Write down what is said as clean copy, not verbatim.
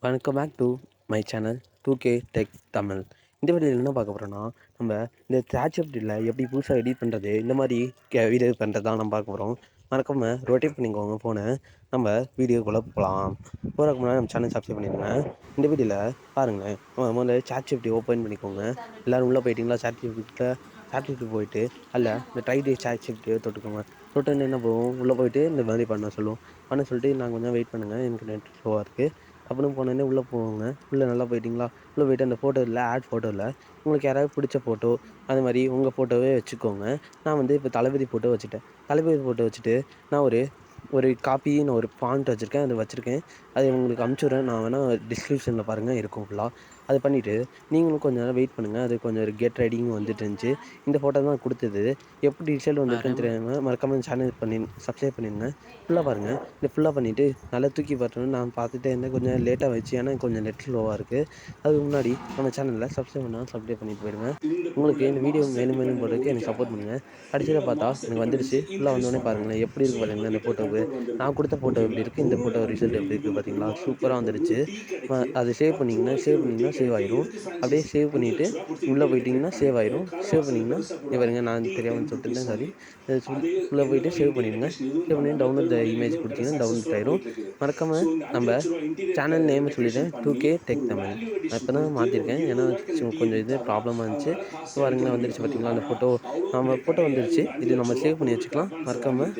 Welcome back to my channel 2K tech Tamil. இந்த வீடியோவில் என்ன பார்க்க போகிறோன்னா, நம்ம இந்த சாட்ஜிபிட்டியில் எப்படி புதுசாக எடிட் பண்ணுறது, இந்த மாதிரி வீடியோ பண்ணுறது தான் நம்ம பார்க்க போகிறோம். மறக்காம ரொட்டேட் பண்ணிக்கோங்க ஃபோனை. நம்ம வீடியோக்குள்ளே போகலாம். போகிறதுக்கு முன்னாடி நம்ம சேனல் சப்ஸ்கிரைப் பண்ணிடுங்க. இந்த வீடியோவில் பாருங்கள், முதல்ல சாட்ஜிபிட்டி ஓப்பன் பண்ணிக்கோங்க. எல்லோரும் உள்ளே போயிட்டீங்களா? சாட்ஜிபிட்டி போயிட்டு அதில் இந்த ட்ரைடு சாட்ஜிபிட்டியை தொட்டுக்கோங்க. தொட்டுன்னு என்ன போகும், உள்ளே போயிட்டு இந்த மாதிரி பண்ண சொல்லிட்டு நான் கொஞ்சம் வெயிட் பண்ணுங்கள், எனக்கு நெட் ஸ்லோவாக இருக்குது அப்படின்னு போனோடனே உள்ளே போங்க. உள்ளே நல்லா போயிட்டிங்களா? உள்ளே போயிட்டு அந்த ஃபோட்டோ இல்லை, ஆட் ஃபோட்டோ இல்லை, உங்களுக்கு யாராவது பிடிச்ச ஃபோட்டோ அது மாதிரி உங்கள் ஃபோட்டோவே வச்சுக்கோங்க. நான் வந்து இப்போ தளபதி ஃபோட்டோ வச்சுட்டேன். தளபதி ஃபோட்டோ வச்சுட்டு நான் ஒரு ஒரு காப்பி நான் ஒரு ஃபாண்ட் வச்சுருக்கேன், அது வச்சுருக்கேன். அது உங்களுக்கு அனுப்பிச்சுட்றேன். நான் வேணால் டிஸ்கிரிப்ஷனில் பாருங்கள், இருக்கும் ஃபுல்லாக. அது பண்ணிவிட்டு நீங்களும் கொஞ்சம் நேரம் வெயிட் பண்ணுங்கள். அது கொஞ்சம் கெட் ரெடிங் வந்துட்டு இருந்துச்சு. இந்த ஃபோட்டோ தான் கொடுத்தது. எப்படி ரிசல்ட் வந்திருக்குன்னு தெரியாமல் மறக்காமல் சேனல் சப்ஸ்கிரைப் பண்ணிடுங்க. ஃபுல்லாக பாருங்கள். இதை ஃபுல்லாக பண்ணிவிட்டு நல்லா தூக்கி பார்த்தோன்னு நான் பார்த்துட்டே இருந்தேன். கொஞ்சம் லேட்டாக ஆகிடுச்சு, ஏன்னா கொஞ்சம் நெட் ஸ்லோவாக இருக்குது. அதுக்கு முன்னாடி நம்ம சேனலில் சப்ஸ்கிரைப் பண்ணால் சப்ஸ்கிரைப் பண்ணிட்டு போயிடுங்க. உங்களுக்கு இந்த வீடியோ மேலும் மேலும் போடுறதுக்கு எனக்கு சப்போர்ட் பண்ணுங்கள். கடைசியில் பார்த்தா எனக்கு வந்துடுச்சு. ஃபுல்லாக வந்தோடனே பாருங்களேன், எப்படி இருக்குது பாருங்களேன் இந்த ஃபோட்டோவுக்கு. நான் கொடுத்த ஃபோட்டோ எப்படி இருக்குது, இந்த ஃபோட்டோ ரிசல்ட் எப்படி இருக்குது பார்த்தீங்களா? சூப்பராக வந்துடுச்சு. அது சேவ் பண்ணிங்கன்னா சேவ் ஆயிரும். அப்படியே சேவ் பண்ணிவிட்டு உள்ளே போயிட்டிங்கன்னா சேவ் ஆயிரும். சேவ் பண்ணிங்கன்னா இங்கே பாருங்க, நான் தெரியாமல் தொட்டுருந்தேன், சாரி. உள்ளே போயிட்டு சேவ் பண்ணிடுங்க. சேவ் பண்ணி டவுன்லோட் த இமேஜ் கொடுத்தீங்கன்னா டவுன்லோட் ஆயிரும். மறக்காமல் நம்ம சேனல் நேம் சொல்லிட்டேன், 2K டெக் தமிழ். நான் இப்போ தான் மாற்றிருக்கேன், ஏன்னா கொஞ்சம் இது ப்ராப்ளமாக இருந்துச்சு. இப்போ பாருங்களேன் வந்துருச்சு பார்த்தீங்களா அந்த ஃபோட்டோ. நம்ம ஃபோட்டோ வந்துருச்சு. இது நம்ம சேவ் பண்ணி வச்சுக்கலாம். மறக்காமல்